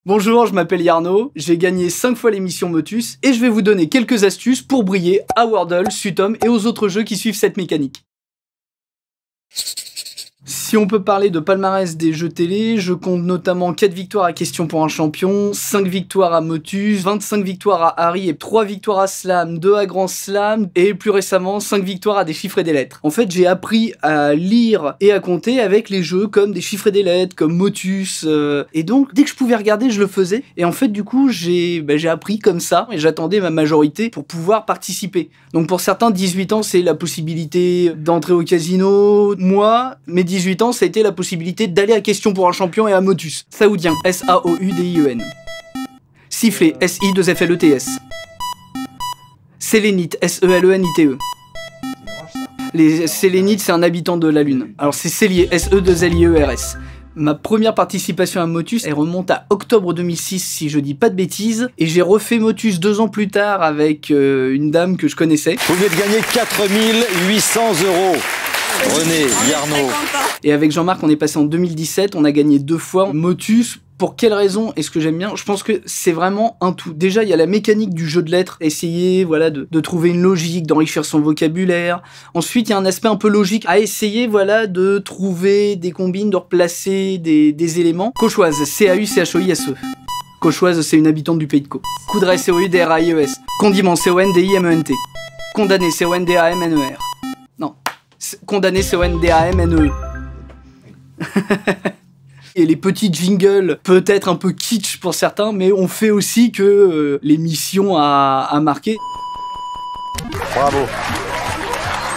Bonjour, je m'appelle Yarno, j'ai gagné 5 fois l'émission Motus et je vais vous donner quelques astuces pour briller à Wordle, Sutom et aux autres jeux qui suivent cette mécanique. Si on peut parler de palmarès des jeux télé, je compte notamment 4 victoires à Question pour un champion, 5 victoires à Motus, 25 victoires à Harry et 3 victoires à Slam, 2 à Grand Slam et plus récemment 5 victoires à Des chiffres et des lettres. En fait, j'ai appris à lire et à compter avec les jeux comme Des chiffres et des lettres, comme Motus et donc dès que je pouvais regarder, je le faisais. Et en fait, du coup, j'ai appris comme ça et j'attendais ma majorité pour pouvoir participer. Donc pour certains, 18 ans, c'est la possibilité d'entrer au casino. Moi, mes 18 ans, ça a été la possibilité d'aller à Question pour un champion et à Motus. Saoudien, S-A-O-U-D-I-E-N. Sifflet, S-I-2-F-L-E-T-S. Sélénite, S-E-L-E-N-I-T-E. Les Sélénites, c'est un habitant de la Lune. Alors c'est Célier, S-E-2-L-I-E-R-S. Ma première participation à Motus, elle remonte à octobre 2006, si je dis pas de bêtises. Et j'ai refait Motus 2 ans plus tard avec une dame que je connaissais. Vous venez de gagner 4 800 €. René, Yarno. Et avec Jean-Marc, on est passé en 2017, on a gagné 2 fois Motus. Pour quelle raison est-ce que j'aime bien? Je pense que c'est vraiment un tout. Déjà, il y a la mécanique du jeu de lettres, essayer de trouver une logique, d'enrichir son vocabulaire. Ensuite, il y a un aspect un peu logique à essayer de trouver des combines, de replacer des éléments. Cauchoise, C-A-U-C-H-O-I-S-E. Cauchoise, c'est une habitante du pays de Caux. Coudray, C-O-U-D-R-A-I-E-S. Condiment, C-O-N-D-I-M-E-N-T. Condamné, C-O-N-D-A-M-N-E-R. Non. Condamné, C-O-N-D-A-M-N-E. Et les petits jingles, peut-être un peu kitsch pour certains, mais on fait aussi que l'émission a marqué. Bravo.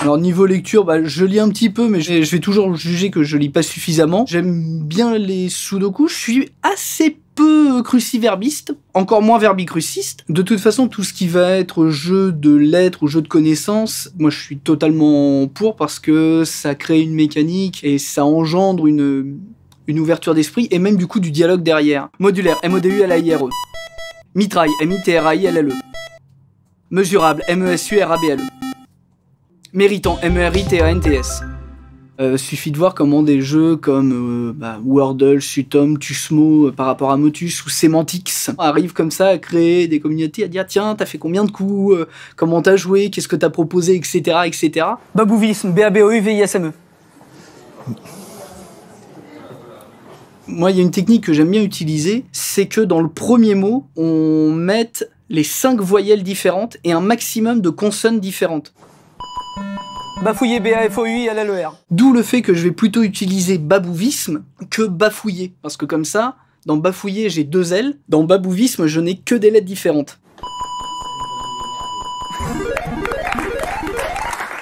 Alors niveau lecture, je lis un petit peu, mais je vais toujours juger que je lis pas suffisamment. J'aime bien les sudoku, je suis assez peu cruciverbiste, encore moins verbicruciste. De toute façon, tout ce qui va être jeu de lettres ou jeu de connaissances, moi je suis totalement pour parce que ça crée une mécanique et ça engendre une ouverture d'esprit et même du coup du dialogue derrière. Modulaire, M-O-D-U-L-A-I-R-E. Mitraille, M-I-T-R-A-I-L-L-E. Mesurable, M-E-S-U-R-A-B-L-E. Méritant, M-E-R-I-T-A-N-T-S. Suffit de voir comment des jeux comme Wordle, Sutom, Tusmo par rapport à Motus ou Semantics arrivent comme ça à créer des communautés, à dire tiens, t'as fait combien de coups, comment t'as joué, qu'est-ce que t'as proposé, etc. etc. Babouvisme, B-A-B-O-U-V-I-S-M-E. Moi, il y a une technique que j'aime bien utiliser, c'est que dans le premier mot, on mette les 5 voyelles différentes et un maximum de consonnes différentes. Bafouiller, B-A-F-O-U-I-L-L-E-R. D'où le fait que je vais plutôt utiliser babouvisme que bafouiller. Parce que comme ça, dans bafouiller, j'ai 2 L. Dans babouvisme, je n'ai que des lettres différentes.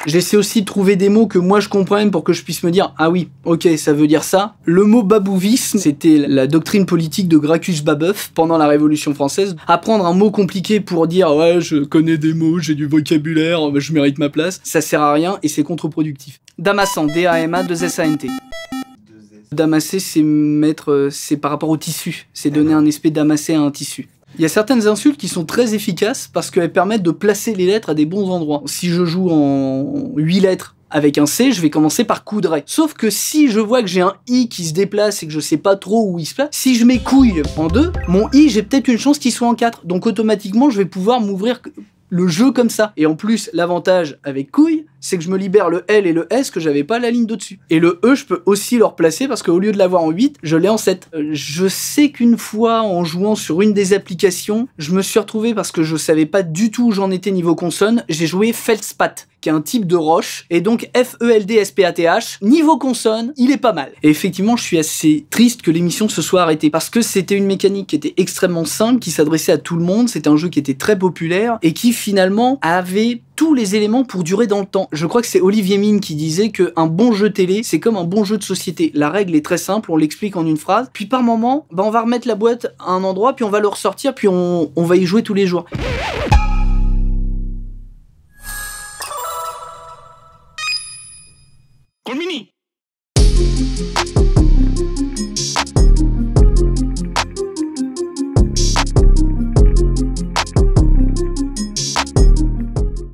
J'essaie aussi de trouver des mots que moi je comprenne pour que je puisse me dire « Ah oui, ok, ça veut dire ça ». Le mot babouvisme, c'était la doctrine politique de Gracchus Babeuf pendant la Révolution française. Apprendre un mot compliqué pour dire « Ouais, je connais des mots, j'ai du vocabulaire, je mérite ma place », ça sert à rien et c'est contre-productif. Damassant, D-A-M-A-2-S-A-N-T. Damasser, c'est par rapport au tissu, c'est donner un aspect damassé à un tissu. Il y a certaines insultes qui sont très efficaces parce qu'elles permettent de placer les lettres à des bons endroits. Si je joue en 8 lettres avec un C, je vais commencer par coudray. Sauf que si je vois que j'ai un I qui se déplace et que je sais pas trop où il se place, si je mets couille en 2, mon I, j'ai peut-être une chance qu'il soit en 4. Donc automatiquement, je vais pouvoir m'ouvrir le jeu comme ça. Et en plus, l'avantage avec couille, c'est que je me libère le L et le S que j'avais pas la ligne d'au-dessus. Et le E, je peux aussi le replacer parce qu'au lieu de l'avoir en 8, je l'ai en 7. Je sais qu'une fois, en jouant sur une des applications, je me suis retrouvé parce que je savais pas du tout où j'en étais niveau consonne, j'ai joué Feldspath, qui est un type de roche, et donc F-E-L-D-S-P-A-T-H, niveau consonne, il est pas mal. Et effectivement, je suis assez triste que l'émission se soit arrêtée, parce que c'était une mécanique qui était extrêmement simple, qui s'adressait à tout le monde, c'était un jeu qui était très populaire, et qui finalement avait tous les éléments pour durer dans le temps. Je crois que c'est Olivier Mine qui disait qu'un bon jeu télé, c'est comme un bon jeu de société. La règle est très simple, on l'explique en une phrase, puis par moment, on va remettre la boîte à un endroit, puis on va le ressortir, puis on va y jouer tous les jours. Colmini.